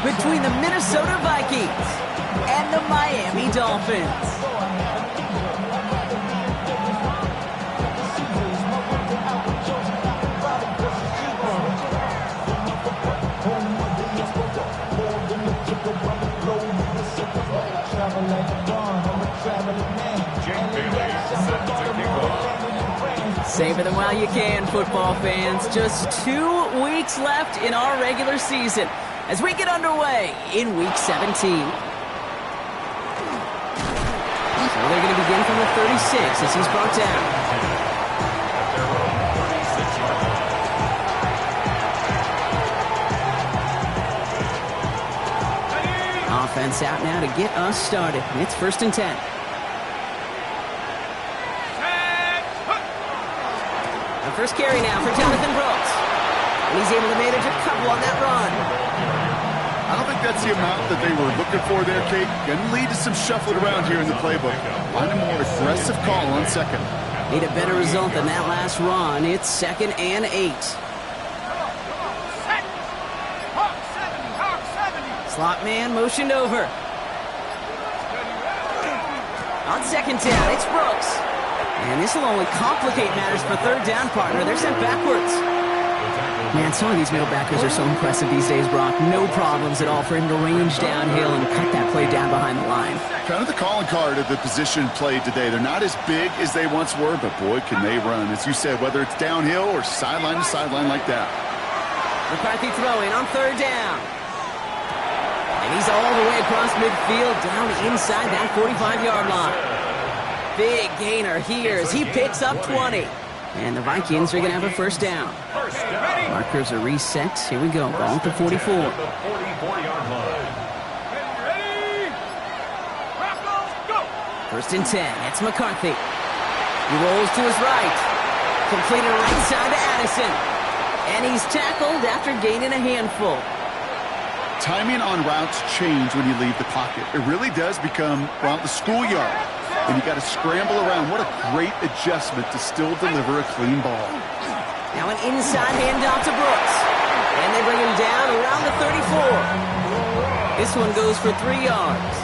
between the Minnesota Vikings and the Miami Dolphins. Savor them while you can, football fans. Just 2 weeks left in our regular season as we get underway in Week 17. So they're going to begin from the 36 as he's brought down. Offense out now to get us started. It's 1st and 10. First carry now for Jonathan Brooks. And he's able to manage a couple on that run. I don't think that's the amount that they were looking for there, Kate. Going to lead to some shuffling around here in the playbook. Find a more aggressive call on second. Need a better result than that last run. It's 2nd and 8. Slot man motioned over. On 2nd down, it's Brooks. And this will only complicate matters for 3rd down, partner. They're sent backwards. Man, some of these middle backers are so impressive these days, Brock. No problems at all for him to range downhill and cut that play down behind the line. Kind of the calling card of the position played today. They're not as big as they once were, but boy, can they run. As you said, whether it's downhill or sideline to sideline like that. McCarthy throwing on 3rd down. And he's all the way across midfield, down inside that 45-yard line. Big gainer here as he picks up 20. And the Vikings are going to have a 1st down. Markers are reset. Here we go. Ball at the 44. First and 10. It's McCarthy. He rolls to his right. Completed right side to Addison. And he's tackled after gaining a handful. Timing on routes change when you leave the pocket. It really does become, well, the schoolyard. And you got to scramble around. What a great adjustment to still deliver a clean ball. Now an inside handoff to Brooks. And they bring him down around the 34. This one goes for 3 yards.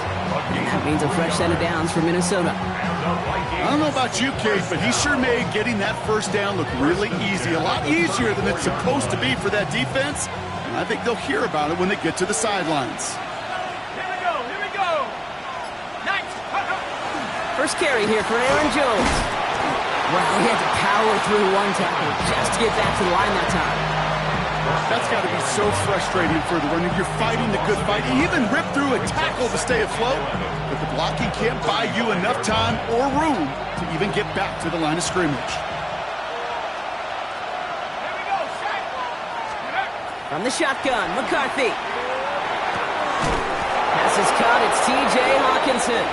And that means a fresh set of downs for Minnesota. I don't know about you, Kate, but he sure made getting that 1st down look really easy. A lot easier than it's supposed to be for that defense. And I think they'll hear about it when they get to the sidelines. First carry here for Aaron Jones. Well, he had to power through one tackle just to get back to the line that time. That's got to be so frustrating for the runner. You're fighting the good fight. You even rip through a tackle to stay afloat, but the blocking can't buy you enough time or room to even get back to the line of scrimmage. From the shotgun, McCarthy. Pass is caught. It's T.J. Hawkinson.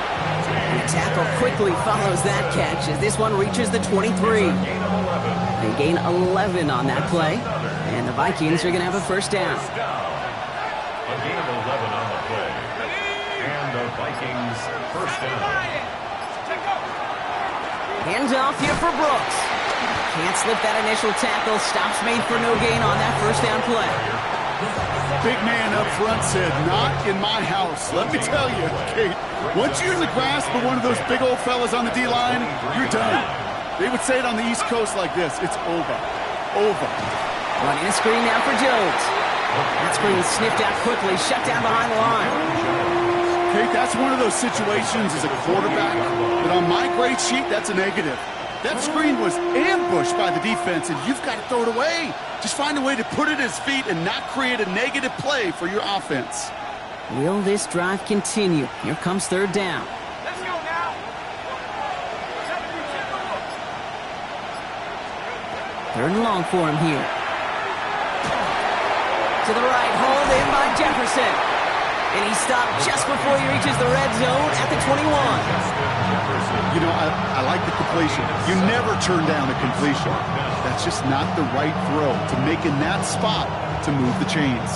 And the tackle quickly follows that catch as this one reaches the 23. They gain 11 on that play, and the Vikings are going to have a 1st down. A gain of 11 on the play, and the Vikings 1st down. Handoff here for Brooks. Can't slip that initial tackle. Stops made for no gain on that 1st down play. Big man up front said, not in my house. Let me tell you, Kate, once you're in the grasp of one of those big old fellas on the D-line, you're done. They would say it on the East Coast like this, it's over. Over. Running a screen now for Jones. That screen sniffed out quickly, shut down behind the line. Kate, that's one of those situations as a quarterback that on my grade sheet, that's a negative. That screen was ambushed by the defense, and you've got to throw it away. Just find a way to put it at his feet and not create a negative play for your offense. Will this drive continue? Here comes 3rd down. Let's go now. 3rd and long for him here. To the right, hauled in by Jefferson. And he stopped just before he reaches the red zone at the 21. You know, I like the completion. You never turn down a completion. That's just not the right throw to make in that spot to move the chains.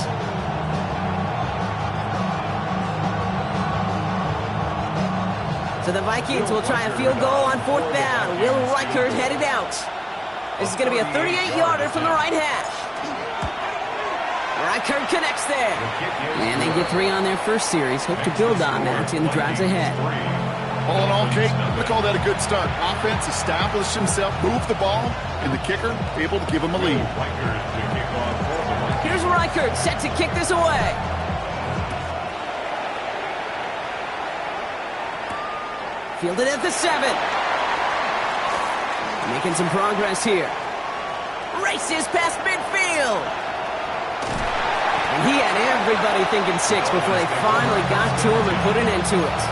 So the Vikings will try a field goal on 4th down. Will Reichert headed out. This is going to be a 38-yarder from the right hash. Eckert connects there. And they get 3 on their first series. Hope to build on that in the drives ahead. All in all, Kate, we call that a good start. Offense established himself, moved the ball, and the kicker able to give him a lead. Here's Reichert set to kick this away. Fielded at the 7. Making some progress here. Races past midfield. And he had everybody thinking 6 before they finally got to him and put an end to it.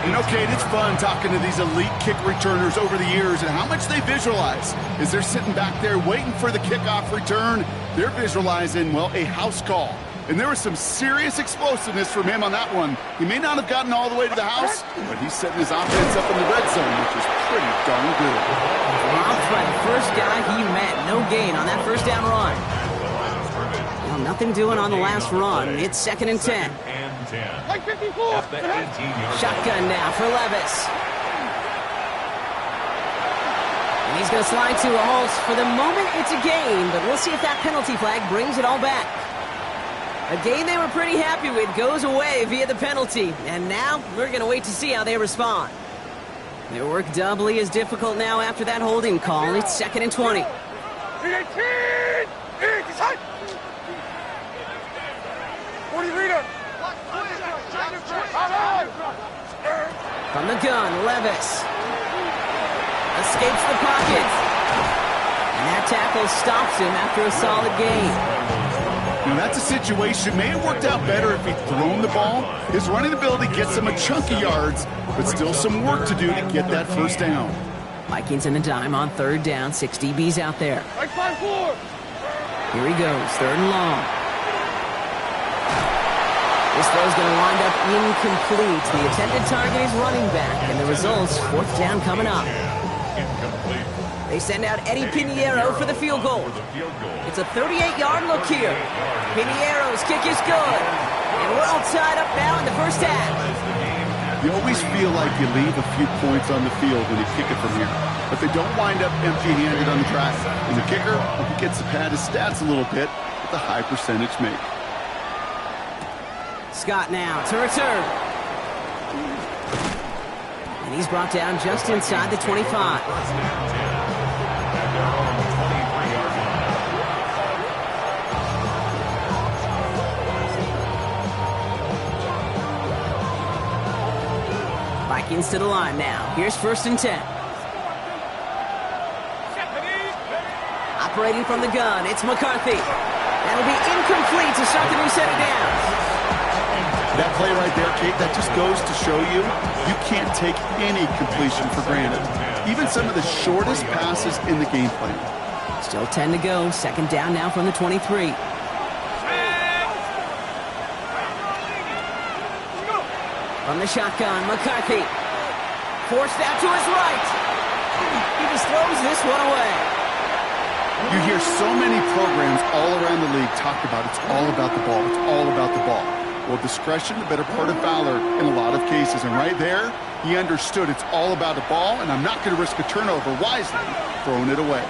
You know, Kate, it's fun talking to these elite kick returners over the years and how much they visualize. As they're sitting back there waiting for the kickoff return, they're visualizing, well, a house call. And there was some serious explosiveness from him on that one. He may not have gotten all the way to the house, but he's setting his offense up in the red zone, which is pretty darn good. Dropped by the first guy he met. No gain on that first down run. Well, nothing doing on the last run. It's 2nd and 10. Shotgun now for Levis. And he's going to slide to a halt. For the moment, it's a gain, but we'll see if that penalty flag brings it all back. A game they were pretty happy with goes away via the penalty, and now we're going to wait to see how they respond. Their work doubly as difficult now after that holding call. It's 2nd and 20. From the gun, Levis escapes the pocket. And that tackle stops him after a solid gain. Now, that's a situation. May have worked out better if he'd thrown the ball. His running ability gets him a chunk of yards, but still some work to do to get that first down. Vikings in the dime on 3rd down. 6 DBs out there. Here he goes, 3rd and long. This throw's going to wind up incomplete. The intended target is running back, and the result's 4th down coming up. They send out Eddie Pinheiro for the field goal. It's a 38-yard look here. Pinheiro's kick is good. And we're all tied up now in the first half. You always feel like you leave a few points on the field when you kick it from here. But they don't wind up empty-handed on the track. And the kicker, he gets to pad his stats a little bit with a high percentage make. Scott now to return. And he's brought down just inside the 25. Vikings to the line now. Here's 1st and 10. Operating from the gun, it's McCarthy. That'll be incomplete to start the new set of downs. That play right there, Kate, that just goes to show you, you can't take any completion for granted. Even some of the shortest passes in the game plan. Still 10 to go. 2nd down now from the 23. From the shotgun, McCarthy. Forced out to his right. He just throws this one away. You hear so many programs all around the league talk about it's all about the ball. It's all about the ball. Well, discretion, the better part of valor in a lot of cases. And right there, he understood it's all about the ball, and I'm not going to risk a turnover wisely, throwing it away.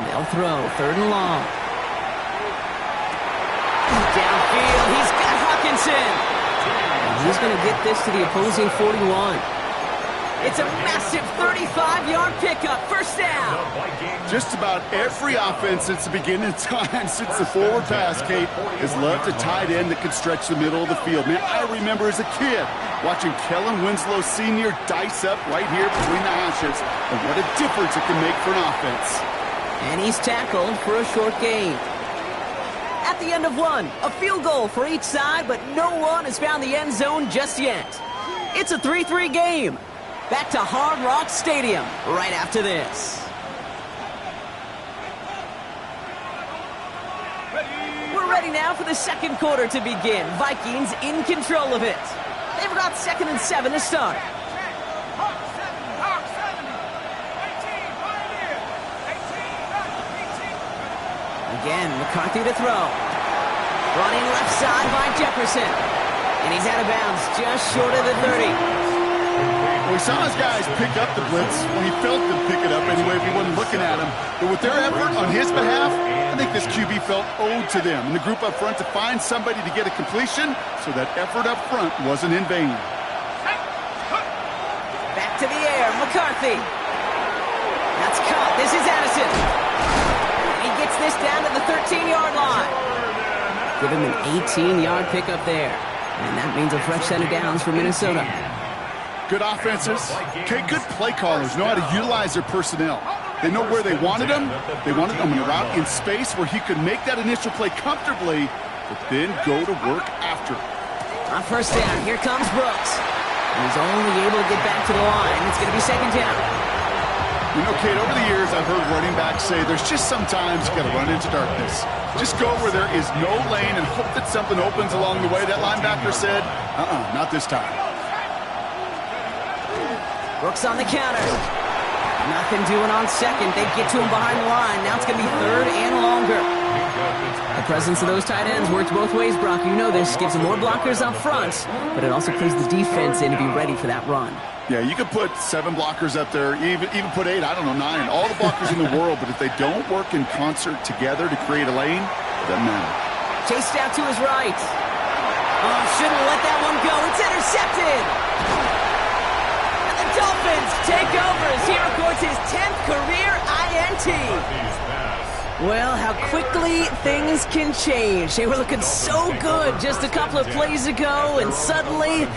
They'll throw, 3rd and long. Downfield, he's got Hawkinson. He's going to get this to the opposing 41. It's a massive 35-yard pickup. 1st down. Just about every offense since the beginning of time, since the forward pass, Kate, has loved a tight end that can stretch the middle of the field. Man, I remember as a kid watching Kellen Winslow Sr. dice up right here between the hashes, and what a difference it can make for an offense. And he's tackled for a short gain. At the end of one, a field goal for each side, but no one has found the end zone just yet. It's a 3-3 game. Back to Hard Rock Stadium right after this. We're ready now for the 2nd quarter to begin. Vikings in control of it. They've got 2nd and 7 to start. Again, McCarthy to throw. Running left side by Jefferson. And he's out of bounds, just short of the 30. Well, we saw his guys pick up the blitz when he felt them pick it up anyway if he wasn't looking at him. But with their effort on his behalf, I think this QB felt owed to them and the group up front to find somebody to get a completion so that effort up front wasn't in vain. Back to the air, McCarthy. That's caught. This is Addison. He gets this down to the 13-yard line. Give him an 18-yard pickup there. And that means a fresh set of downs for Minnesota. Good offenses. Okay, good play callers know how to utilize their personnel. They know where they wanted them. They wanted them in a route in space where he could make that initial play comfortably, but then go to work after. On first down, here comes Brooks. And he's only able to get back to the line. It's going to be second down. You know, Kate, over the years, I've heard running backs say there's just sometimes you got to run into darkness. Just go where there is no lane and hope that something opens along the way. That linebacker said, not this time. Brooks on the counter. Nothing doing on second. They get to him behind the line. Now it's going to be third and longer. The presence of those tight ends works both ways, Brock. You know this. Gives them more blockers up front, but it also plays the defense in to be ready for that run. Yeah, you could put 7 blockers up there, even put 8, I don't know, 9, all the blockers in the world, but if they don't work in concert together to create a lane, it doesn't matter. Chased out to his right. Oh, shouldn't let that one go. It's intercepted. And the Dolphins take over as he records his 10th career INT. Well, how quickly things can change. They were looking so good just a couple of plays ago, and suddenly,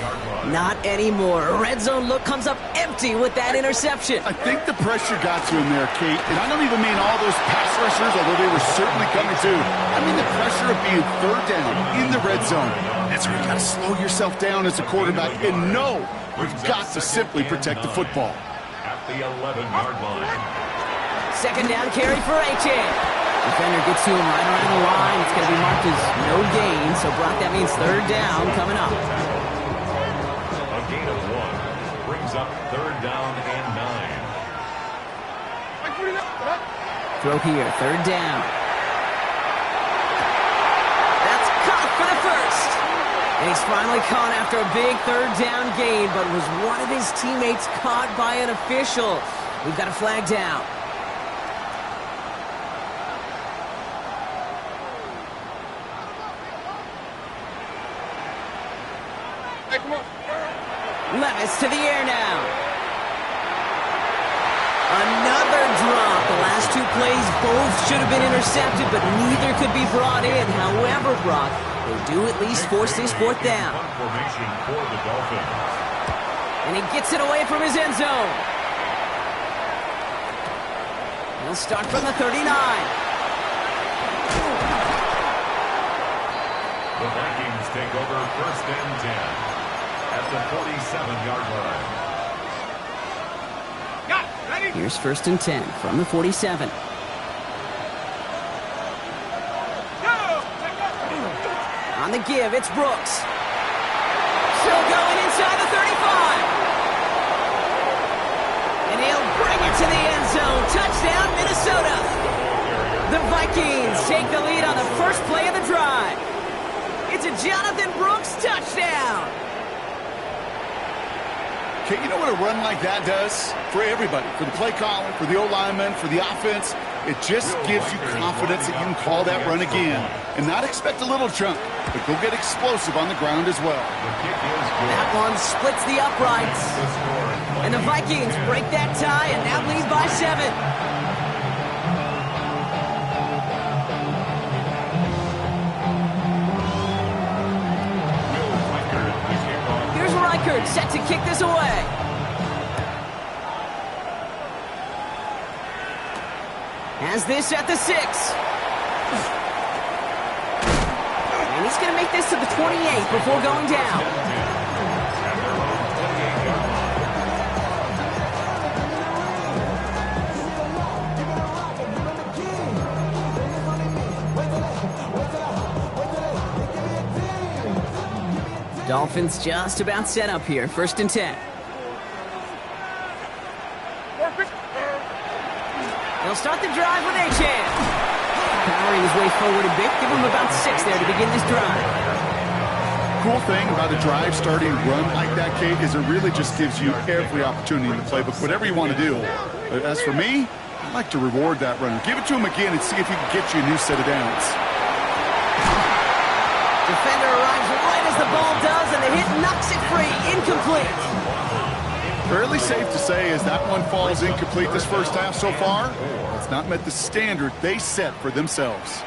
not anymore. A red zone look comes up empty with that interception. I think the pressure got to him there, Kate, and I don't even mean all those pass rushers, although they were certainly coming too. I mean the pressure of being third down in the red zone. That's where you got to slow yourself down as a quarterback and know you've got to simply protect the football. At the 11-yard line. Second down carry for Achane. Defender gets to him right around the line. It's going to be marked as no gain. So, Brock, that means third down coming up. A gain of 1 brings up third down and 9. Throw here, third down. That's caught for the first. And he's finally caught after a big third down gain, but was one of his teammates caught by an official. We've got a flag down. Levis to the air now. Another drop. The last 2 plays both should have been intercepted, but neither could be brought in. However, Brock, they do at least force this fourth down. Formation for the Dolphins. And he gets it away from his end zone. He'll start from the 39. The Vikings take over first and 10 at the 47-yard line. Here's first and 10 from the 47. On the give, it's Brooks. Still going inside the 35. And he'll bring it to the end zone. Touchdown, Minnesota. The Vikings take the lead on the first play of the drive. It's a Jonathan Brooks touchdown. Okay, you know what a run like that does? For everybody, for the play caller, for the O-lineman, for the offense, it just gives you confidence that you can call that run again and not expect a little chunk, but go get explosive on the ground as well. That one splits the uprights. And the Vikings break that tie and now lead by 7. Set to kick this away. Has this at the 6. And he's going to make this to the 28 before going down. Dolphins just about set up here. First and 10. They'll start the drive with Achane. powering his way forward a bit. Give him about 6 there to begin this drive. Cool thing about a drive starting run like that, Kate, is it really just gives you every opportunity in the playbook, whatever you want to do. But as for me, I like to reward that runner. Give it to him again and see if he can get you a new set of downs. Defender arrives right as the ball does, and the hit knocks it free. Incomplete. Fairly safe to say as that one falls incomplete this first half so far, it's not met the standard they set for themselves.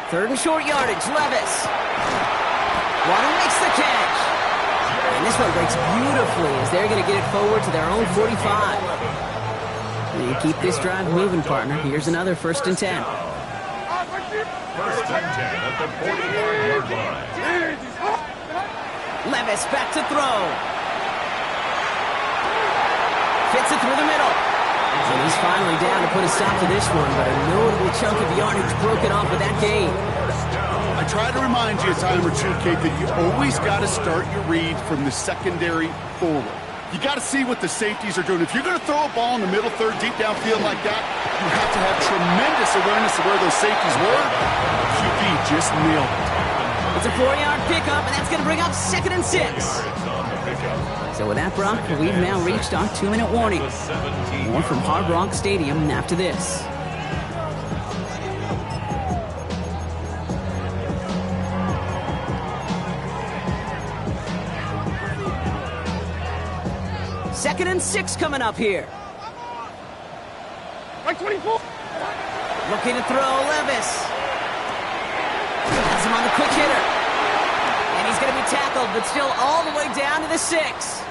3rd and short yardage, Levis. Waddle makes the catch. And this one breaks beautifully as they're going to get it forward to their own 45. You keep this drive moving, partner. Here's another 1st and 10. 1st and 10 at the 45-yard line. Levis back to throw. Fits it through the middle. And he's finally down to put a stop to this one, but a notable chunk of yardage broken off with that gain. I try to remind you a time or two, Kate, that you always got to start your read from the secondary forward. You got to see what the safeties are doing. If you're going to throw a ball in the middle third, deep downfield like that, you have to have tremendous awareness of where those safeties were. QB just nailed it. It's a 4-yard pickup, and that's going to bring up 2nd and 6. So with that, Brock, we've now reached our 2-minute warning. More from Hard Rock Stadium after this. Second and 6 coming up here. 24. Looking to throw, Levis. Has him on the quick hitter. And he's going to be tackled, but still all the way down to the 6.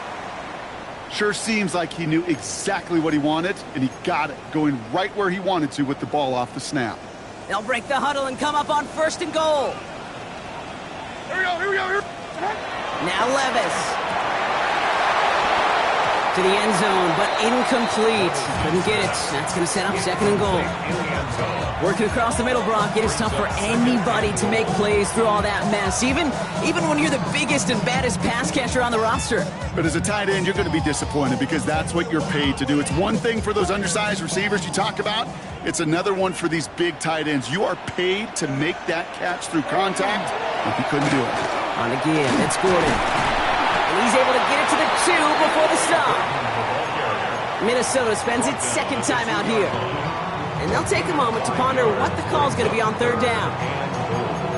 Sure seems like he knew exactly what he wanted, and he got it, going right where he wanted to with the ball off the snap. They'll break the huddle and come up on 1st and goal. Here we go. Now Levis. To the end zone, but incomplete. Couldn't get it. That's going to set up 2nd and goal. Working across the middle, Brock. It is tough for anybody to make plays through all that mess, even when you're the biggest and baddest pass catcher on the roster. But as a tight end, you're going to be disappointed because that's what you're paid to do. It's one thing for those undersized receivers you talk about. It's another one for these big tight ends. You are paid to make that catch through contact, and he couldn't do it. On again, it's Gordon. And he's able to get it to the 2 before the stop. Minnesota spends its 2nd time out here. And they'll take a moment to ponder what the call is going to be on 3rd down.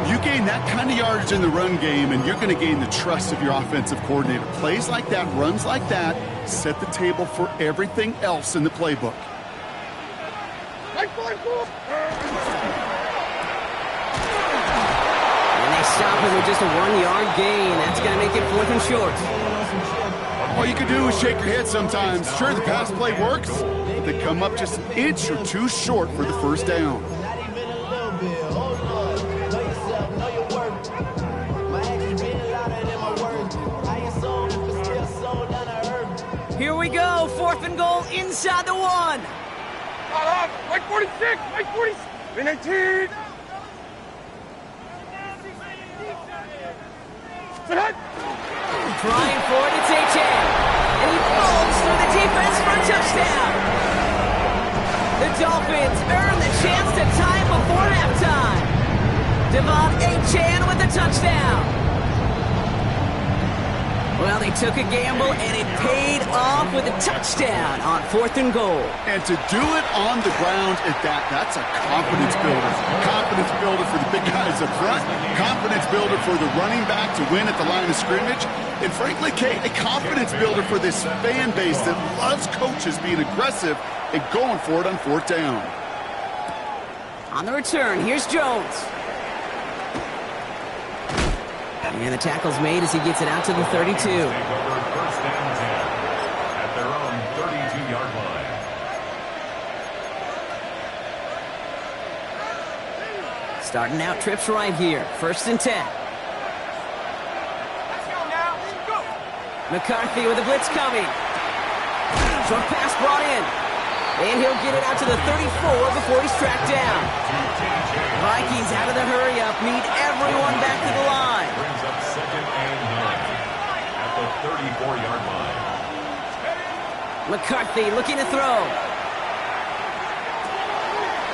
You gain that kind of yardage in the run game, and you're going to gain the trust of your offensive coordinator. Plays like that, runs like that, set the table for everything else in the playbook. And they stop him with just a 1-yard gain. That's going to make it 4th and short. All you can do is shake your head sometimes. Sure, the pass play works, but they come up just an inch or 2 short for the 1st down. Here we go, 4th and goal inside the 1. Mike 46, Mike 46, 19. Trying for it, it's Achane. And he falls through the defense for a touchdown. The Dolphins earn the chance to tie it before halftime. Devon Achane with the touchdown. Well, they took a gamble, and it paid off with a touchdown on 4th and goal. And to do it on the ground at that, that's a confidence builder. Confidence builder for the big guys up front. Confidence builder for the running back to win at the line of scrimmage. And frankly, Kate, a confidence builder for this fan base that loves coaches being aggressive and going for it on 4th down. On the return, here's Jones. And the tackle's made as he gets it out to the 32. Take over 1st and 10 at their own 32-yard line. Starting out trips right here. 1st and 10. McCarthy with a blitz coming. Short pass brought in. And he'll get it out to the 34 before he's tracked down. Vikings out of the hurry-up need everyone back to the line. Brings up 2nd and 9 at the 34-yard line. McCarthy looking to throw.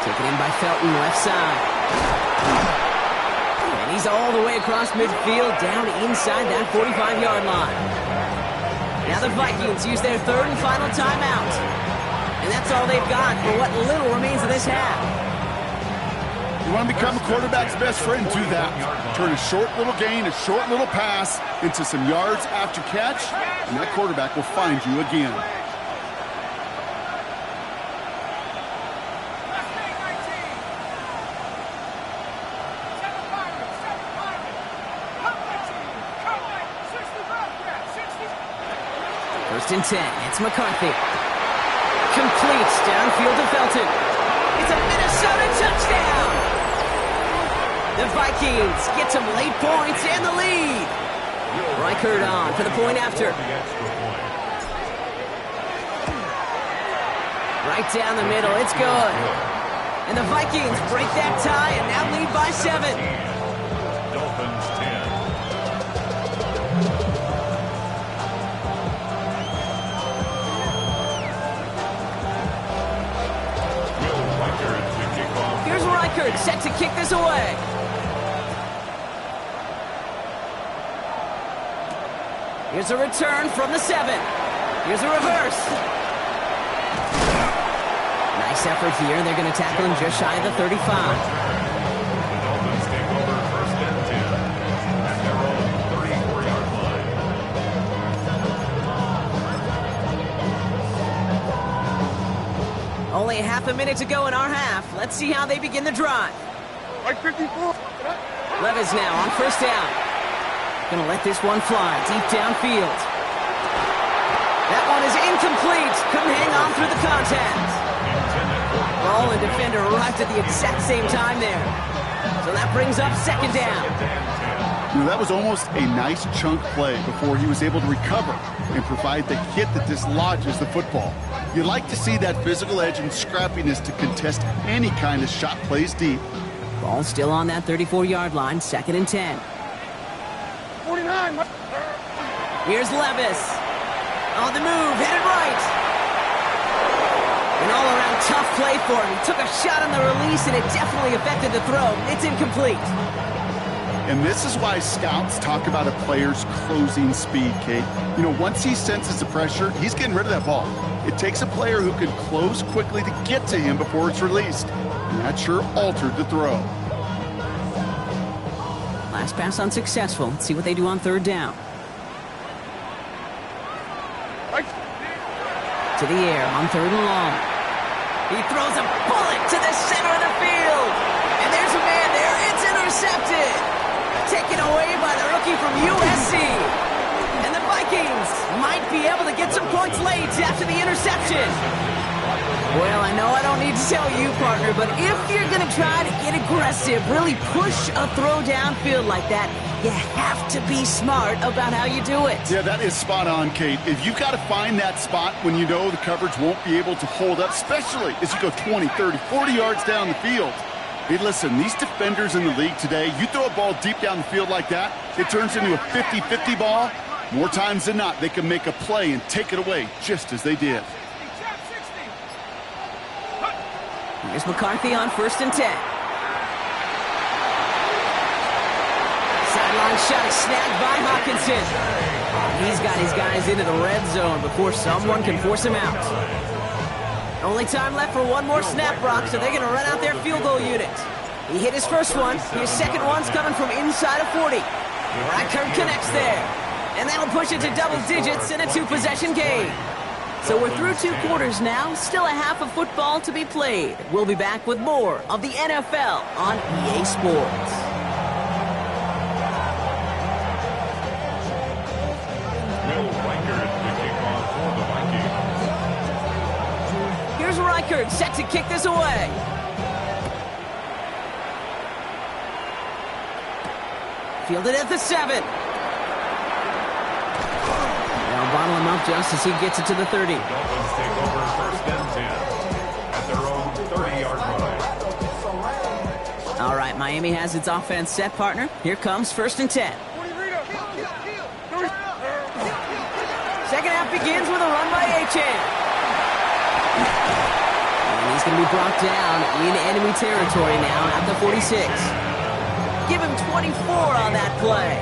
Taken in by Felton, left side. And he's all the way across midfield, down inside that 45-yard line. Now the Vikings use their third and final timeout. And that's all they've got for what little remains of this half. You want to become a quarterback's best friend, do that. Turn a short little gain, a short little pass into some yards after catch, and that quarterback will find you again. First and 10, it's McCarthy. Completes downfield to Felton. It's a Minnesota touchdown! The Vikings get some late points and the lead. Reichert on for the point after. Right down the middle, it's good. And the Vikings break that tie and now lead by 7. Dolphins 10. Here's Reichert set to kick this away. Here's a return from the 7. Here's a reverse. Nice effort here. They're going to tackle him just shy of the 35. The Dolphins take over first and 10 at their own 34-yard line. Only half a minute to go in our half. Let's see how they begin the drive. Like 54. Levis now on first down. Gonna let this one fly deep downfield. That one is incomplete. Couldn't hang on through the contact. Ball and defender arrived at the exact same time there. So that brings up second down. You know, that was almost a nice chunk play before he was able to recover and provide the hit that dislodges the football. You like to see that physical edge and scrappiness to contest any kind of shot plays deep. Ball still on that 34-yard line, second and 10. 49. Here's Levis. On the move, headed right. An all-around tough play for him. He took a shot on the release, and it definitely affected the throw. It's incomplete. And this is why scouts talk about a player's closing speed, Kate. You know, once he senses the pressure, he's getting rid of that ball. It takes a player who can close quickly to get to him before it's released. And that sure altered the throw. Last pass unsuccessful. Let's see what they do on third down. To the air on third and long. He throws a bullet to the center of the field. And there's a man there. It's intercepted. Taken away by the rookie from USC. And the Vikings might be able to get some points late after the interception. Well, I know I don't need to tell you, partner, but if you're going to try to get aggressive, really push a throw downfield like that, you have to be smart about how you do it. Yeah, that is spot on, Kate. If you've got to find that spot when you know the coverage won't be able to hold up, especially as you go 20, 30, 40 yards down the field. Hey, listen, these defenders in the league today, you throw a ball deep down the field like that, it turns into a 50-50 ball. More times than not, they can make a play and take it away just as they did. Here's McCarthy on first and 10. Sideline shot is snagged by Hawkinson. He's got his guys into the red zone before someone can force him out. Only time left for one more snap, Brock, so they're going to run out their field goal unit. He hit his first one. His second one's coming from inside of 40. Reichert connects there. And that'll push it to double digits in a two-possession game. So we're through 2 quarters now, still a half of football to be played. We'll be back with more of the NFL on EA Sports. Will Reichert to kick off for the Vikings. Here's Reichert set to kick this away. Fielded at the 7. They'll bottle him up just as he gets it to the 30. Dolphins take over first and 10 at their own 30-yard line. All right, Miami has its offense set, partner. Here comes first and 10. Second half begins with a run by Achane. And he's going to be brought down in enemy territory now at the 46. Give him 24 on that play.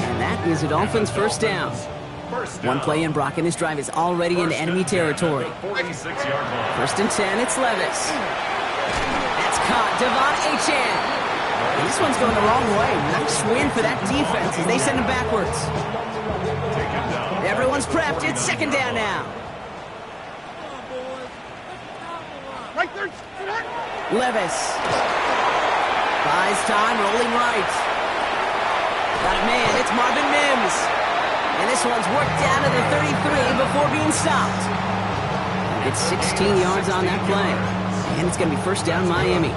And that is a Dolphins first down. One play in, Brock, and his drive is already in enemy territory. 46-yard line. First and 10, it's Levis. That's caught, Devon Achane. And this one's going the wrong way. Nice win for that defense as they send him backwards. Everyone's prepped. It's second down now. Right there. Levis. Buys time, rolling right. Got a man, it's Marvin Mims. And this one's worked down to the 33 before being stopped. It's 16 yards on that play. And it's going to be first down Miami.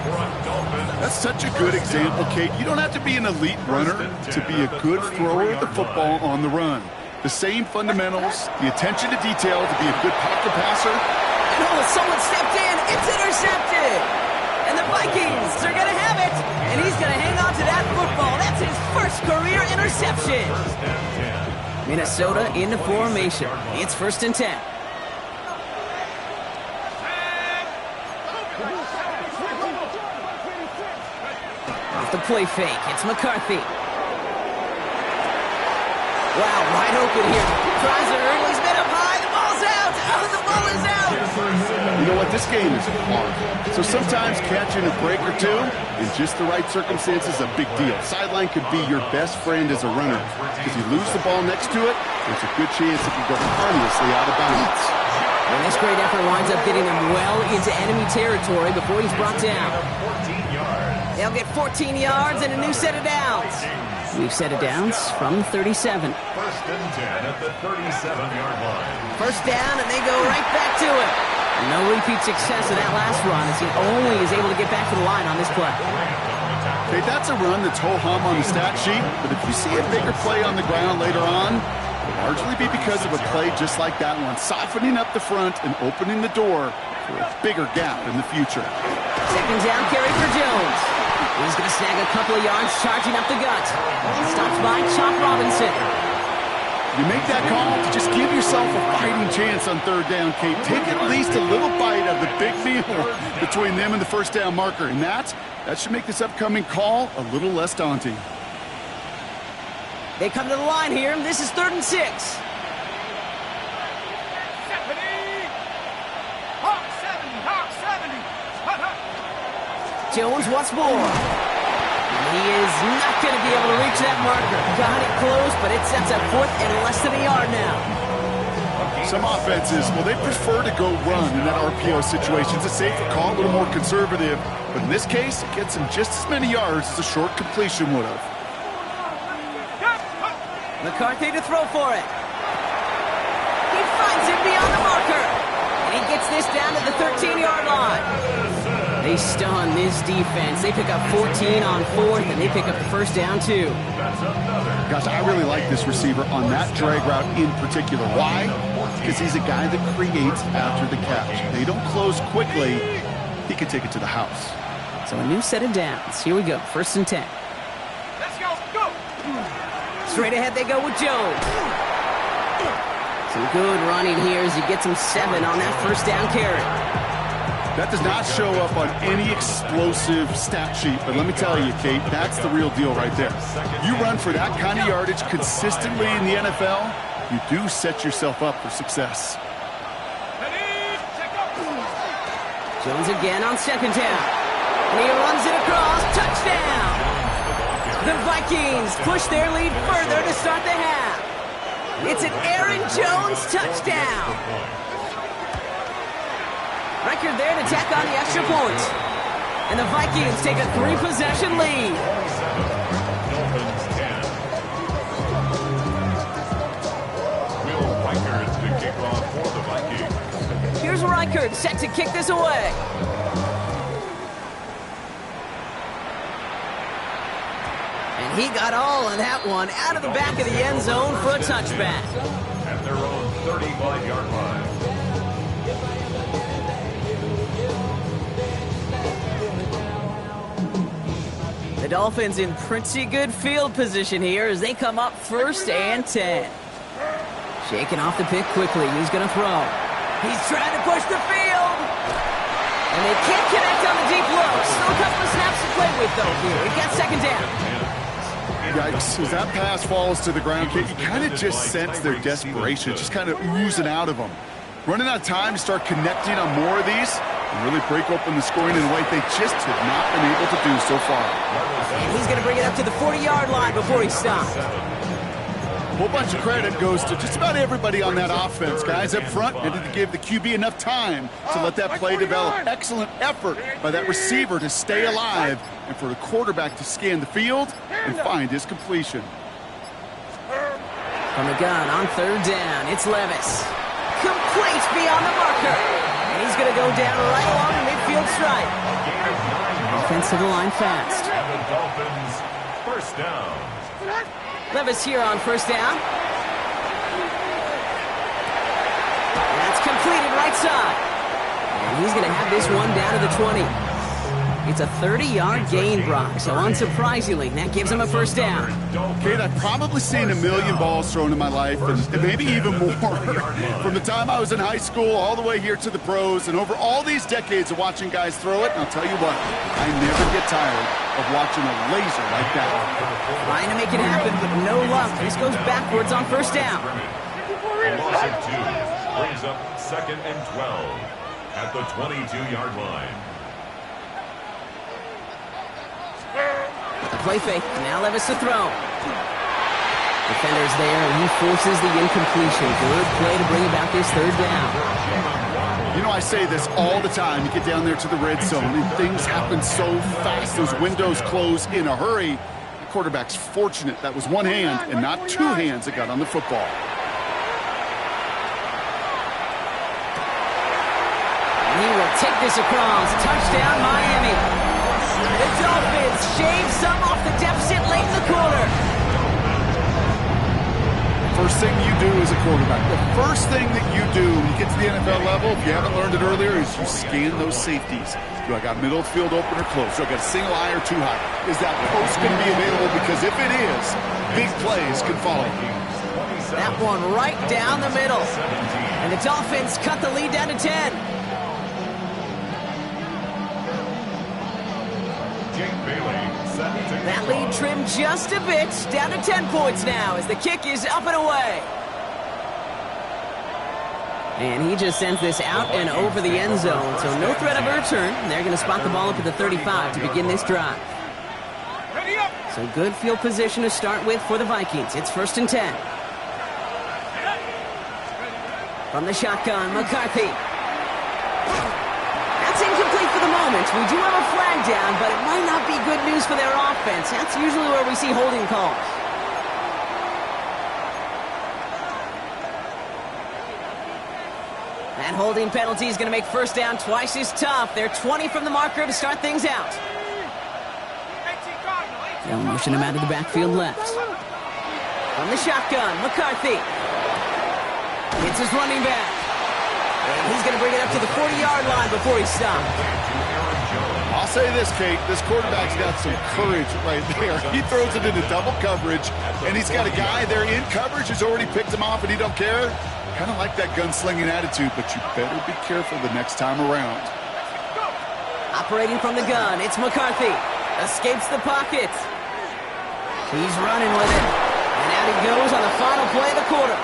That's such a good example, Kate. You don't have to be an elite runner to be a good thrower of the football on the run. The same fundamentals, the attention to detail to be a good pocket passer. And oh, someone stepped in. It's intercepted. And the Vikings are going to have it. And he's going to hang on to that football. That's his first career interception. Minnesota into formation. It's first and 10. Off the play fake, it's McCarthy. Wow, wide open here. Tries it early, he's been up high, the ball's out! Oh, the ball is out! You know what, this game is hard. So sometimes catching a break or two in just the right circumstances is a big deal. Sideline could be your best friend as a runner. Because you lose the ball next to it, there's a good chance it can go harmlessly out of bounds. And this great effort winds up getting him well into enemy territory before he's brought down. They'll get 14 yards and a new set of downs. New set of downs from 37. First and 10 at the 37-yard line. First down, and they go right back to it. No repeat success of that last run as he only is able to get back to the line on this play. Okay, that's a run that's ho-hum on the stat sheet, but if you see a bigger play on the ground later on, it'll largely be because of a play just like that one, softening up the front and opening the door for a bigger gap in the future. Second down carry for Jones. He's going to snag a couple of yards charging up the gut. Stopped by Chop Robinson. You make that call to just give yourself a fighting chance on third down, Kate. Take at least a little bite of the big meal between them and the first down marker, and that should make this upcoming call a little less daunting. They come to the line here. This is 3rd and 6. Hawk 70, Hawk 70. Jones once more. He is not going to be able to reach that marker. Got it close, but it sets up 4th and less than a yard now. Some offenses, well, they prefer to go run in that RPO situation. It's a safer call, a little more conservative. But in this case, it gets him just as many yards as a short completion would have. McCarthy to throw for it. He finds it beyond the marker. And he gets this down to the 13-yard line. They stun this defense. They pick up 14 on 4th, and they pick up the first down, too. Gosh, I really like this receiver on that drag route in particular. Why? Because he's a guy that creates after the catch. They don't close quickly. He can take it to the house. So a new set of downs. Here we go. 1st and 10. Let's go, go. Straight ahead they go with Jones. Some good running here as he gets him 7 on that first down carry. That does not show up on any explosive stat sheet, but let me tell you, Kate, that's the real deal right there. You run for that kind of yardage consistently in the NFL, you do set yourself up for success. Jones again on second down. And he runs it across. Touchdown! The Vikings push their lead further to start the half. It's an Aaron Jones touchdown. Record there to tack on the extra point. And the Vikings take a 3-possession lead. Dolphins 10. Will Reichard to kick off for the Vikings. Here's Reichard set to kick this away. And he got all of that one out of the back of the end zone for a touchback. At their own 35-yard line. The Dolphins in pretty good field position here as they come up 1st and 10. Shaking off the pick quickly. He's going to throw. He's trying to push the field. And they can't connect on the deep look. Still a couple of snaps to play with, though, here. It got second down. Yikes, as that pass falls to the ground, Kate, you kind of just sense their desperation, just kind of oozing out of them. Running out of time to start connecting on more of these and really break open the scoring in a way they just have not been able to do so far. And he's going to bring it up to the 40-yard line before he stops. A whole bunch of credit goes to just about everybody on that offense. Guys up front needed to give the QB enough time to let that play develop. Excellent effort by that receiver to stay alive and for the quarterback to scan the field and find his completion. From the gun on third down, it's Levis. Complete beyond the marker. And he's going to go down right along the midfield stripe. Offensive line fast. And the Dolphins, first down. Levis here on first down. That's completed right side. And he's going to have this one down to the 20. It's a 30-yard gain, Brock, so unsurprisingly, that gives him a first down. Kate, I've probably seen a million balls thrown in my life, and maybe even more. From the time I was in high school all the way here to the pros, and over all these decades of watching guys throw it, and I'll tell you what, I never get tired of watching a laser like that. Trying to make it happen, but no luck. This goes backwards on first down. A loss of 2 brings up 2nd and 12 at the 22-yard line. Play fake. Now Levis to throw. Defender's there, and he forces the incompletion. Good play to bring about this third down. You know, I say this all the time. You get down there to the red zone, and things happen so fast. Those windows close in a hurry. The quarterback's fortunate that was one hand and not two hands that got on the football. And he will take this across. Touchdown, Miami. The Dolphins shave some off the deficit late in the quarter. First thing you do as a quarterback, the first thing that you do when you get to the NFL level, if you haven't learned it earlier, is you scan those safeties. Do I got middle of the field open or close? Do I got a single eye or too high? Is that post going to be available? Because if it is, big plays can follow. That one right down the middle. And the Dolphins cut the lead down to 10. That lead trimmed just a bit, down to 10 points now as the kick is up and away. And he just sends this out and over the end zone, so no threat of a return. They're going to spot the ball up at the 35 to begin this drive. So good field position to start with for the Vikings. It's 1st and 10. From the shotgun, McCarthy. That's incomplete for the moment. We do have a flag down, but it might not be good news for their offense. That's usually where we see holding calls. That holding penalty is going to make first down twice as tough. They're 20 from the marker to start things out. They'll motion him out of the backfield left. From the shotgun, McCarthy. It's his running back. And he's going to bring it up to the 40-yard line before he stops. I'll say this, Kate. This quarterback's got some courage right there. He throws it into double coverage, and he's got a guy there in coverage who's already picked him off, and he don't care. Kind of like that gunslinging attitude, but you better be careful the next time around. Operating from the gun, it's McCarthy. Escapes the pocket. He's running with it. And out he goes on the final play of the quarter.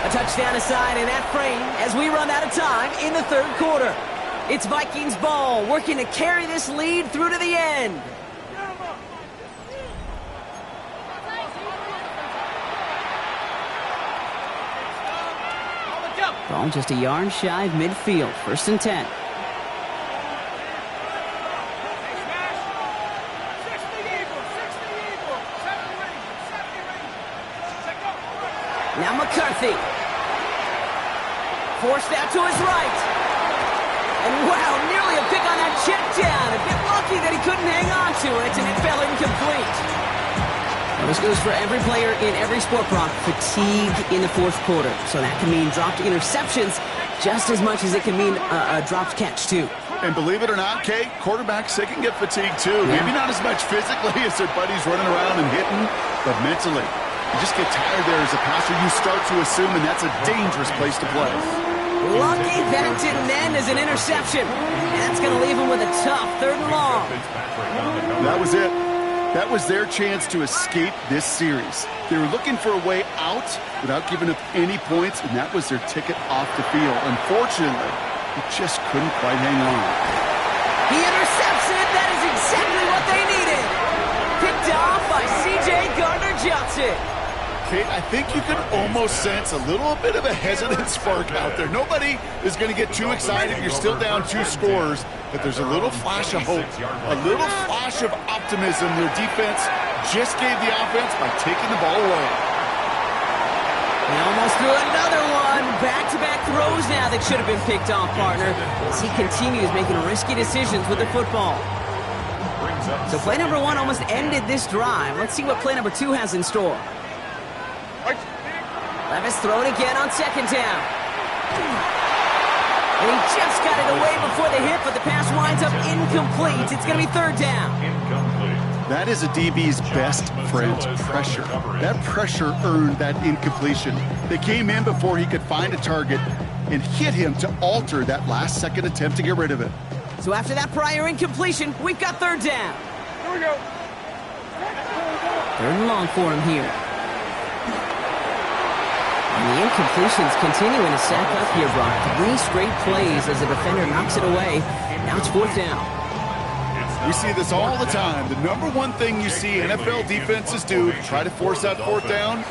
A touchdown aside in that frame as we run out of time in the third quarter. It's Vikings ball, working to carry this lead through to the end. Ball just a yard shy of midfield, 1st and 10. Now McCarthy. Forced out to his right. And wow, nearly a pick on that check down. A bit lucky that he couldn't hang on to it, and it fell incomplete. Well, this goes for every player in every sport, Brock. Fatigue in the fourth quarter. So that can mean dropped interceptions just as much as it can mean a dropped catch, too. And believe it or not, Kate, quarterbacks, they can get fatigued, too. Yeah. Maybe not as much physically as their buddies running around and hitting, but mentally. You just get tired there as a passer. You start to assume, and that's a dangerous place to play. Lucky that didn't end as an interception. And that's going to leave him with a tough 3rd and long. That was it. That was their chance to escape this series. They were looking for a way out without giving up any points, and that was their ticket off the field. Unfortunately, it just couldn't quite hang on. He intercepts it. That is exactly what they needed. Picked off by C.J. Gardner-Johnson. Kate, I think you can almost sense a little bit of a hesitant spark out there. Nobody is going to get too excited. You're still down 2 scores, but there's a little flash of hope, a little flash of optimism. Their defense just gave the offense by taking the ball away. He almost threw another one. Back-to-back throws now that should have been picked off, partner, as he continues making risky decisions with the football. So play number 1 almost ended this drive. Let's see what play number 2 has in store. Levis thrown again on 2nd down. And he just got it away before the hit, but the pass winds up incomplete. It's going to be 3rd down. That is a DB's best friend, pressure. That pressure earned that incompletion. They came in before he could find a target and hit him to alter that last-second attempt to get rid of it. So after that prior incompletion, we've got 3rd down. Here we go. 3rd and long for him here. And the incompletions continuing to sack up here, Brock. 3 straight plays as the defender knocks it away. Now it's 4th down. We see this all the time. The number 1 thing you see NFL defenses do to try to force that 4th down,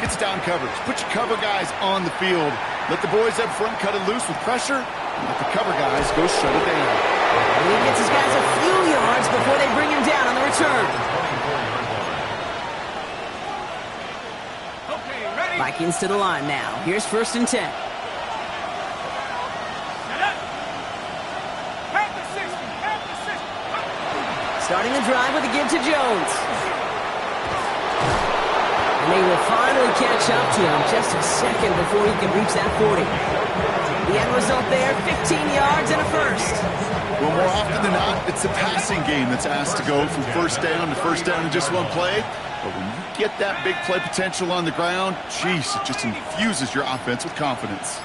gets down coverage. Put your cover guys on the field. Let the boys up front cut it loose with pressure, and let the cover guys go shut it down. And he gets his guys a few yards before they bring him down on the return. Vikings to the line now. Here's 1st and 10. Starting the drive with a give to Jones. And they will finally catch up to him just a second before he can reach that 40. The end result there, 15 yards and a 1st. Well, more often than not, it's the passing game that's asked to go from 1st down to 1st down in just 1 play. But when you get that big play potential on the ground, geez, it just infuses your offense with confidence.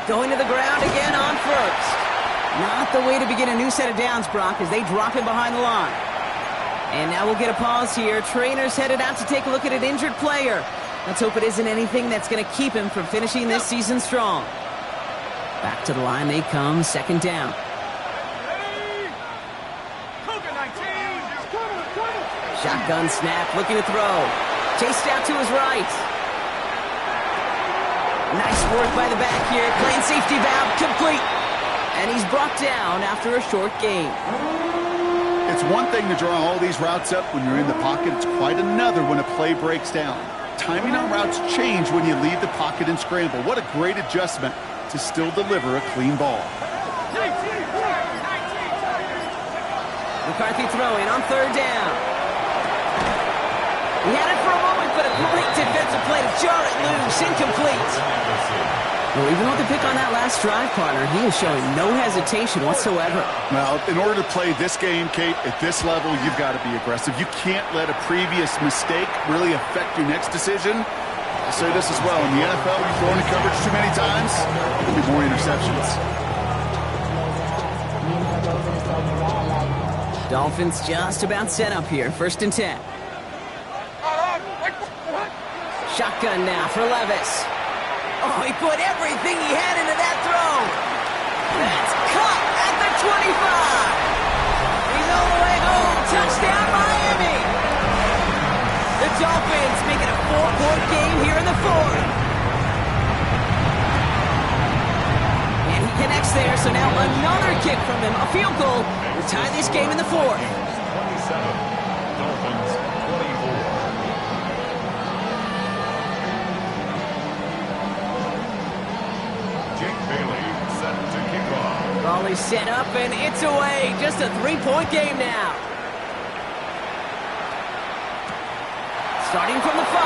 Going to the ground again on 1st. Not the way to begin a new set of downs, Brock, as they drop him behind the line. And now we'll get a pause here. Trainer's headed out to take a look at an injured player. Let's hope it isn't anything that's going to keep him from finishing this season strong. Back to the line they come, 2nd down. Shotgun snap, looking to throw. Chased out to his right. Nice work by the back here. Playing safety valve, complete. And he's brought down after a short gain. It's one thing to draw all these routes up when you're in the pocket. It's quite another when a play breaks down. Timing on routes change when you leave the pocket and scramble. What a great adjustment to still deliver a clean ball. McCarthy throwing on 3rd down. He had it for a moment, but a great defensive play to jar it loose. Incomplete. Well, even with the pick on that last drive, partner, he is showing no hesitation whatsoever. Well, in order to play this game, Kate, at this level, you've got to be aggressive. You can't let a previous mistake really affect your next decision. I'll say this as well. In the NFL, you throw into coverage too many times, there'll be more interceptions. Dolphins just about set up here. 1st and 10. Shotgun now for Levis. Oh, he put everything he had into that throw. That's caught at the 25. He's all the way home. Touchdown, Miami. The Dolphins making a 4-point game here in the 4th. And he connects there, so now another kick from him. A field goal will tie this game in the 4th. 27, Dolphins 24. Ball is set up, and it's away. Just a 3-point game now. Starting from the 5.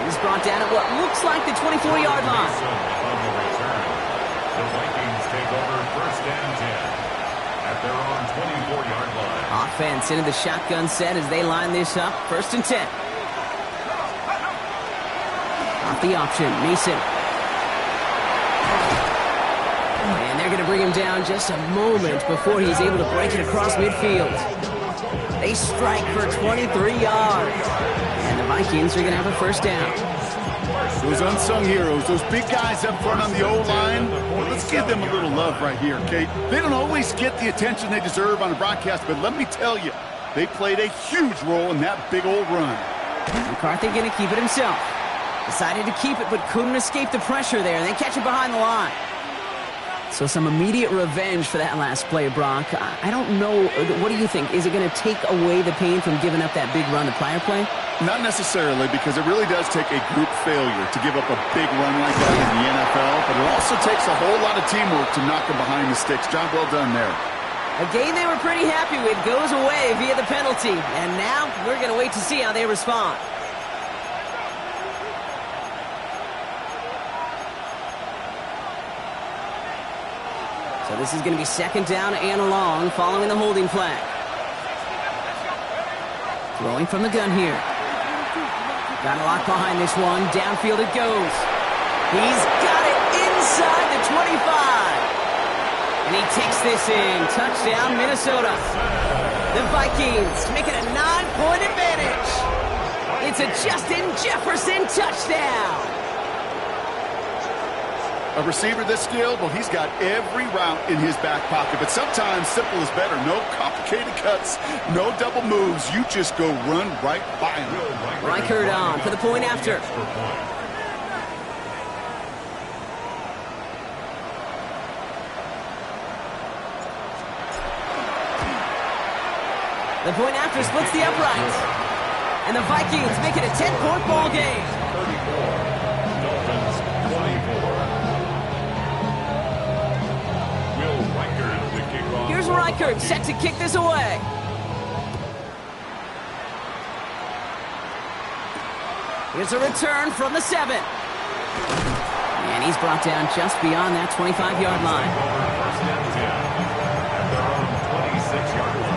He's brought down at what looks like the 24-yard line. The Vikings take over 1st and 10 at their own 24-yard line. Offense into the shotgun set as they line this up. 1st and 10. off the option. Mason. And they're going to bring him down just a moment before he's able to break it across midfield. They strike for 23 yards. And the Vikings are going to have a first down. Those unsung heroes, those big guys up front on the O-line, well, let's give them a little love right here, Kate. They don't always get the attention they deserve on a broadcast, but let me tell you, they played a huge role in that big old run. McCarthy going to keep it himself. Decided to keep it, but couldn't escape the pressure there. They catch it behind the line. So some immediate revenge for that last play, Brock. I don't know. What do you think? Is it going to take away the pain from giving up that big run to prior play? Not necessarily, because it really does take a group failure to give up a big run like that in the NFL, but it also takes a whole lot of teamwork to knock them behind the sticks. Job well done there. A game they were pretty happy with goes away via the penalty, and now we're going to wait to see how they respond. So this is going to be second down and long following the holding flag. Throwing from the gun here. Got a lock behind this one. Downfield it goes. He's got it inside the 25. And he takes this in. Touchdown, Minnesota. The Vikings make it a 9-point advantage. It's a Justin Jefferson touchdown. A receiver this skilled, well, he's got every route in his back pocket, but sometimes simple is better. No complicated cuts, no double moves. You just go run right by him. Reichert on for the point after. The point after splits the uprights. And the Vikings make it a 10-point ball game. 34. Dolphins 24. Here's Reichert set to kick this away. Here's a return from the 7. And he's brought down just beyond that 25-yard line. First and 10 at their own 26-yard line.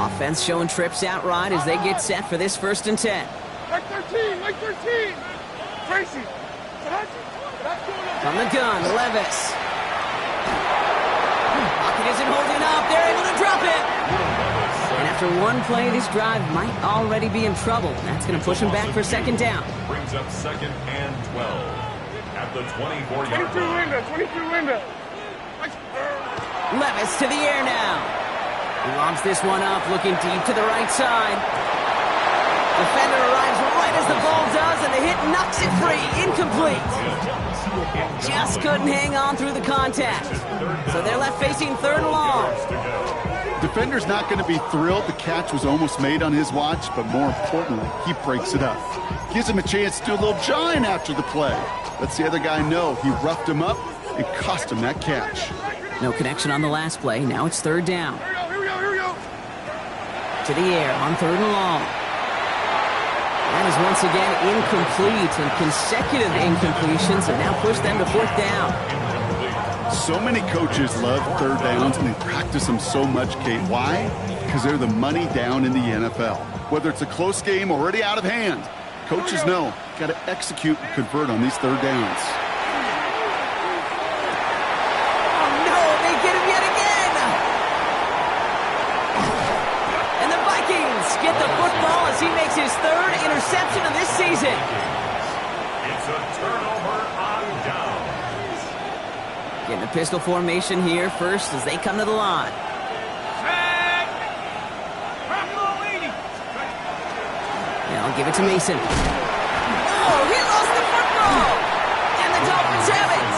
Offense showing trips out right as they get set for this first and 10. Like 13, like 13. Tracy. From the gun, Levis. Pocket isn't holding up. They're able to drop it. And after one play, this drive might already be in trouble. That's going to push him back for second down. Brings up second and 12 at the 24-yard 22 line. window, 22 window. Levis to the air now. He lobs this one up, looking deep to the right side. Defender arrives right as the ball does, and the hit knocks it free. Incomplete. Just couldn't hang on through the contact. So they're left facing third and long. Defender's not going to be thrilled the catch was almost made on his watch, but more importantly, he breaks it up. Gives him a chance to do a little jawing after the play. Lets the other guy know he roughed him up and cost him that catch. No connection on the last play. Now it's third down. Here we go. To the air on third and long. That is once again incomplete, and consecutive incompletions have now pushed them to fourth down. So many coaches love third downs, and they practice them so much, Kate. Why? Because they're the money down in the NFL. Whether it's a close game already out of hand, coaches know got to execute and convert on these third downs. Oh no, they get him yet again! And the Vikings get the football as he makes his third interception of this season. It's a turnover on downs. Getting a pistol formation here first as they come to the line. Yeah, I'll give it to Mason. Oh, he lost the football! And the Dolphins have it!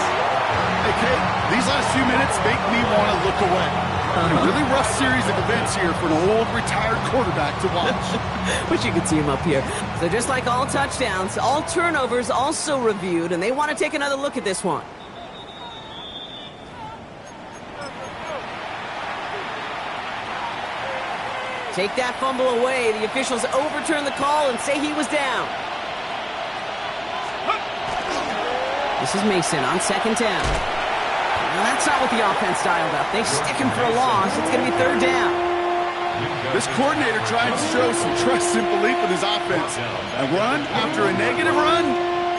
Hey, Kate, these last few minutes make me want to look away. A really rough series of events here for an old retired quarterback to watch. Wish you could see him up here. So just like all touchdowns, all turnovers also reviewed, and they want to take another look at this one. Take that fumble away. The officials overturn the call and say he was down. This is Mason on second down. Now that's not what the offense dialed up. They stick him for a loss. It's going to be third down. This coordinator trying to show some trust and belief in his offense. A run after a negative run?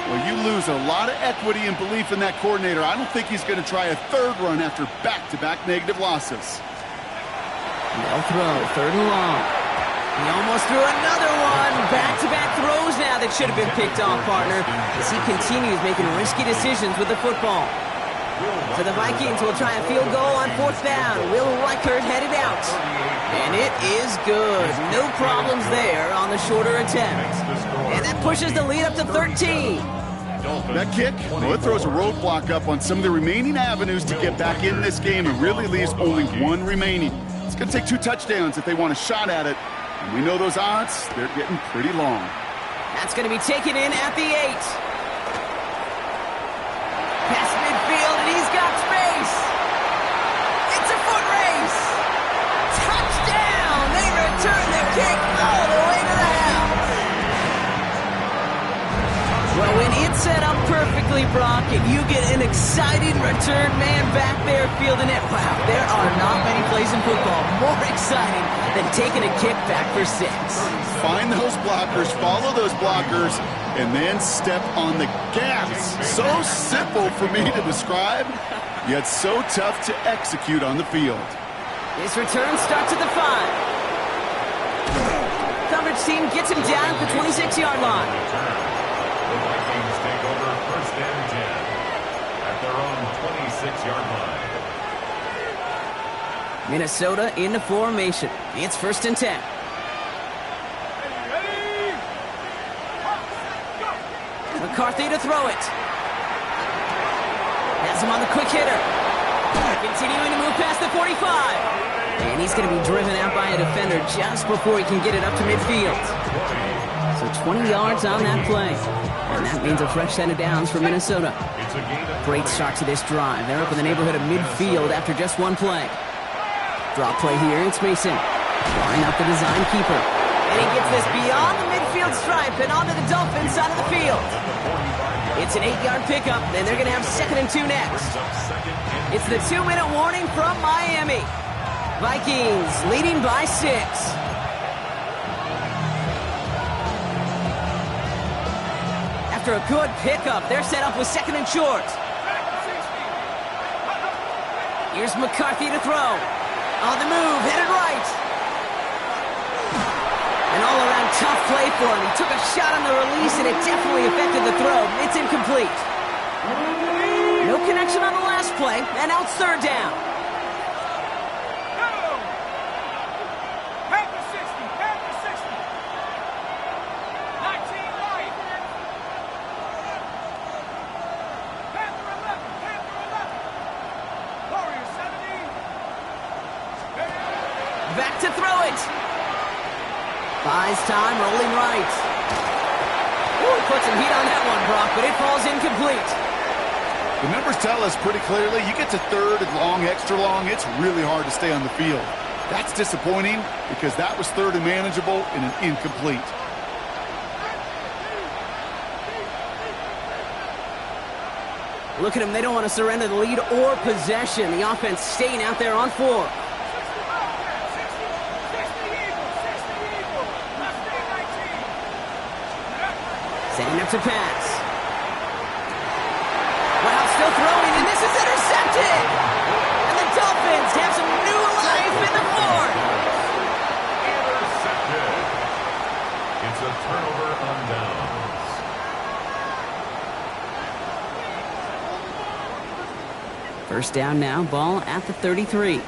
Well, you lose a lot of equity and belief in that coordinator. I don't think he's going to try a third run after back-to-back negative losses. They'll throw, 3rd and long. He almost threw another one. Back-to-back throws now that should have been picked off, partner, as he continues making risky decisions with the football. So the Vikings will try a field goal on 4th down. Will Reichert headed out. And it is good. No problems there on the shorter attempt. And that pushes the lead up to 13. That kick, well, it throws a roadblock up on some of the remaining avenues to get back in this game and really leaves only one remaining. It's going to take 2 touchdowns if they want a shot at it. And we know those odds, they're getting pretty long. That's going to be taken in at the 8. Past midfield, and he's got space. It's a foot race. Touchdown! They return the kick all the way to the house. Well, when it's set up perfectly, Brock, and you get an exciting return man back there fielding it, wow, there are not many plays in football more exciting than taking a kick back for 6. Find those blockers, follow those blockers, and then step on the gas. So simple for me to describe, yet so tough to execute on the field. This return starts at the 5. Coverage team gets him down at the 26-yard line. The Vikings take over 1st and 10 at their own 26-yard line. Minnesota into formation. It's 1st and 10. McCarthy to throw it. Has him on the quick hitter. Continuing to move past the 45. And he's going to be driven out by a defender just before he can get it up to midfield. So 20 yards on that play. And that means a fresh set of downs for Minnesota. Great start to this drive. They're up in the neighborhood of midfield after just 1 play. Draw play here. It's Mason. Line up the design keeper. And he gets this beyond the midfield stripe and onto the Dolphins side of the field. It's an 8-yard pickup, and they're going to have 2nd and 2 next. It's the 2-minute warning from Miami. Vikings leading by 6. After a good pickup, they're set up with 2nd and short. Here's McCarthy to throw. On the move, headed right. An all-around tough play for him. He took a shot on the release, and it definitely affected the throw. It's incomplete. No connection on the last play, and now it's 3rd down. Back to throw it. Buys time, rolling right. Ooh, put some heat on that one, Brock, but it falls incomplete. The numbers tell us pretty clearly, you get to 3rd and long, extra long, it's really hard to stay on the field. That's disappointing because that was 3rd and manageable and an incomplete. Look at them, they don't want to surrender the lead or possession. The offense staying out there on 4. Setting up to pass. Wow, still throwing, and this is intercepted! And the Dolphins have some new life in the 4th. Intercepted. It's a turnover on downs. First down now, ball at the 33.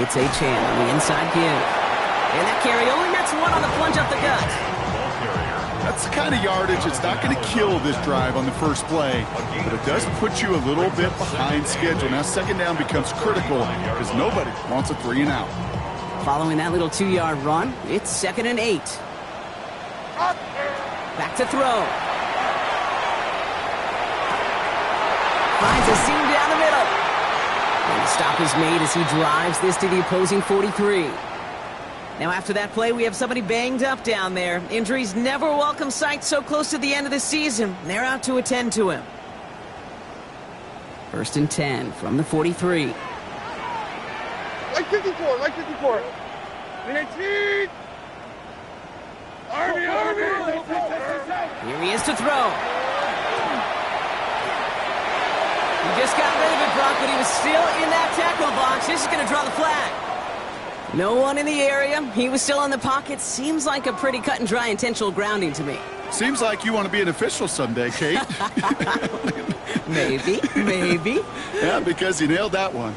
It's Achane on the inside give. And that carry only nets 1 on the plunge up the gut. That's the kind of yardage it's not going to kill this drive on the first play, but it does put you a little bit behind schedule. Now 2nd down becomes critical because nobody wants a 3 and out. Following that little 2-yard run, it's 2nd and 8. Back to throw. Finds a seam down the middle. And the stop is made as he drives this to the opposing 43. Now after that play, we have somebody banged up down there. Injuries never a welcome sight so close to the end of the season. They're out to attend to him. 1st and 10 from the 43. Like 54, like 54. 18. Army! Here he is to throw. He just got rid of it, Brock, but he was still in that tackle box. This is going to draw the flag. No one in the area. He was still in the pocket. Seems like a pretty cut and dry intentional grounding to me. Seems like you want to be an official someday, Kate. Maybe. Yeah, because you nailed that one.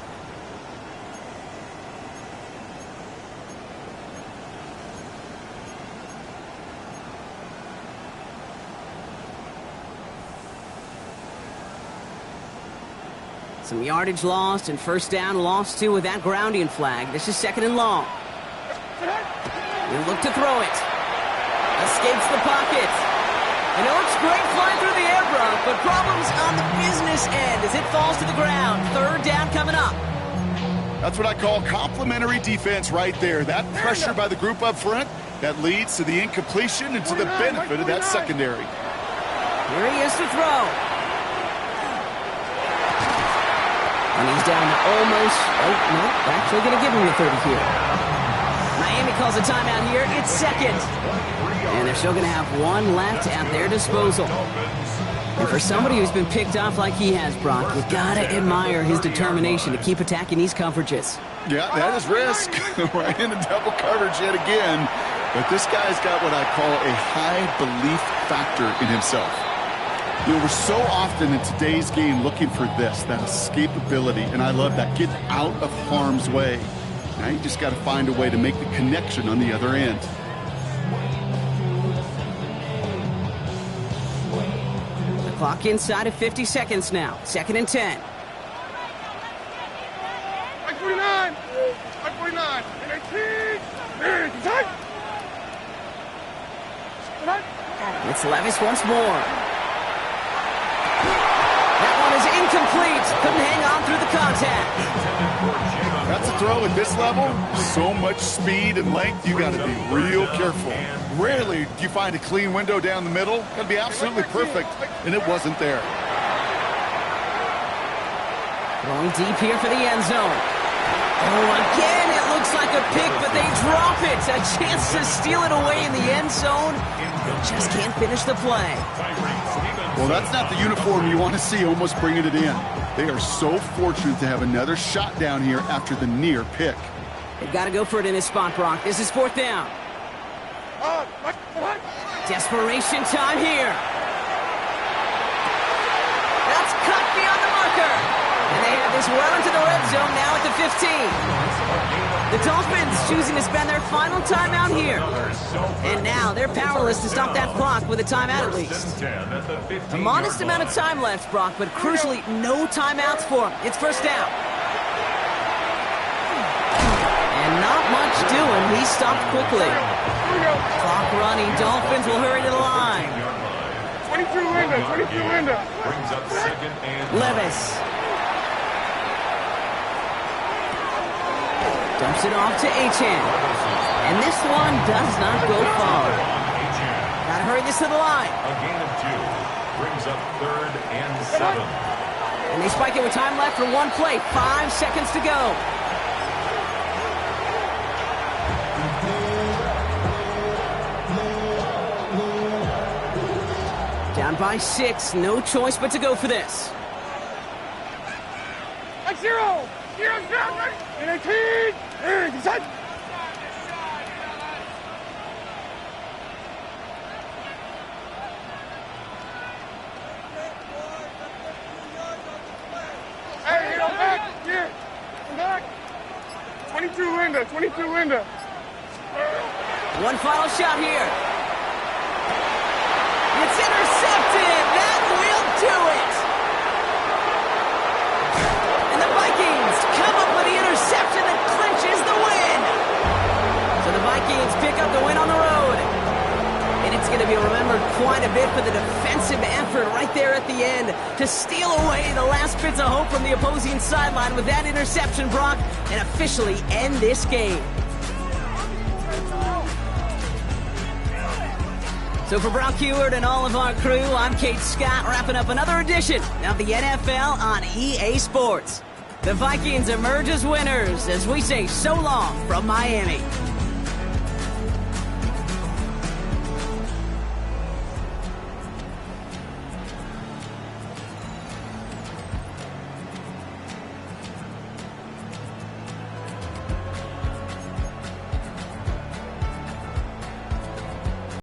Some yardage lost and 1st down lost too with that grounding flag. This is 2nd and long. He'll look to throw it. Escapes the pocket. And it looks great flying through the air, Brock, but problems on the business end as it falls to the ground. 3rd down coming up. That's what I call complimentary defense right there. That pressure by the group up front, that leads to the incompletion and to the benefit of that secondary. Here he is to throw. And he's down to almost, no, actually going to give him the 30 here. Miami calls a timeout here. It's 2nd. And they're still going to have one left at their disposal. And for somebody who's been picked off like he has, Brock, you got to admire his determination to keep attacking these coverages. Yeah, that is risk. We're in a double coverage yet again. But this guy's got what I call a high belief factor in himself. You know, we're so often in today's game looking for this, that escapability, and I love that. Get out of harm's way. Now you just got to find a way to make the connection on the other end. The clock inside of 50 seconds now. 2nd and 10. Like 49. Like 49. 18. It's Levis once more. That one is incomplete. Couldn't hang on through the contact. That's a throw at this level. So much speed and length, you got to be real careful. Rarely do you find a clean window down the middle. Got to be absolutely perfect, and it wasn't there. Going deep here for the end zone. Oh, again, it looks like a pick, but they drop it. A chance to steal it away in the end zone. They just can't finish the play. Well, that's not the uniform you want to see almost bringing it in. They are so fortunate to have another shot down here after the near pick. They've got to go for it in this spot, Brock. This is 4th down. Desperation time here. That's cut beyond the marker. And they have this well into the red zone now at the 15. The Dolphins choosing to spend their final timeout here. And now they're powerless to stop that clock with a timeout at least. A modest amount of time left, Brock, but crucially, no timeouts for him. It's 1st down. And not much doing. He stopped quickly. Clock running. Dolphins will hurry to the line. 22 Linda. Brings up 2nd and Levis. Dumps it off to Achane. And this one does not go far. Gotta hurry this to the line. a gain of 2. Brings up 3rd and 7. And they spike it with time left for one play. 5 seconds to go. Down by 6. No choice but to go for this. Like 0. 0. 18. Hey, back. Here. Come back. 22 Linda. One final shot here. It's intercepted. That will do it. And the Vikings come up with the interception that clinches the win. So the Vikings pick up the win on the road. And it's going to be remembered quite a bit for the defensive effort right there at the end to steal away the last bits of hope from the opposing sideline with that interception, Brock, and officially end this game. So for Brock Heward and all of our crew, I'm Kate Scott, wrapping up another edition of the NFL on EA Sports. The Vikings emerge as winners as we say so long from Miami.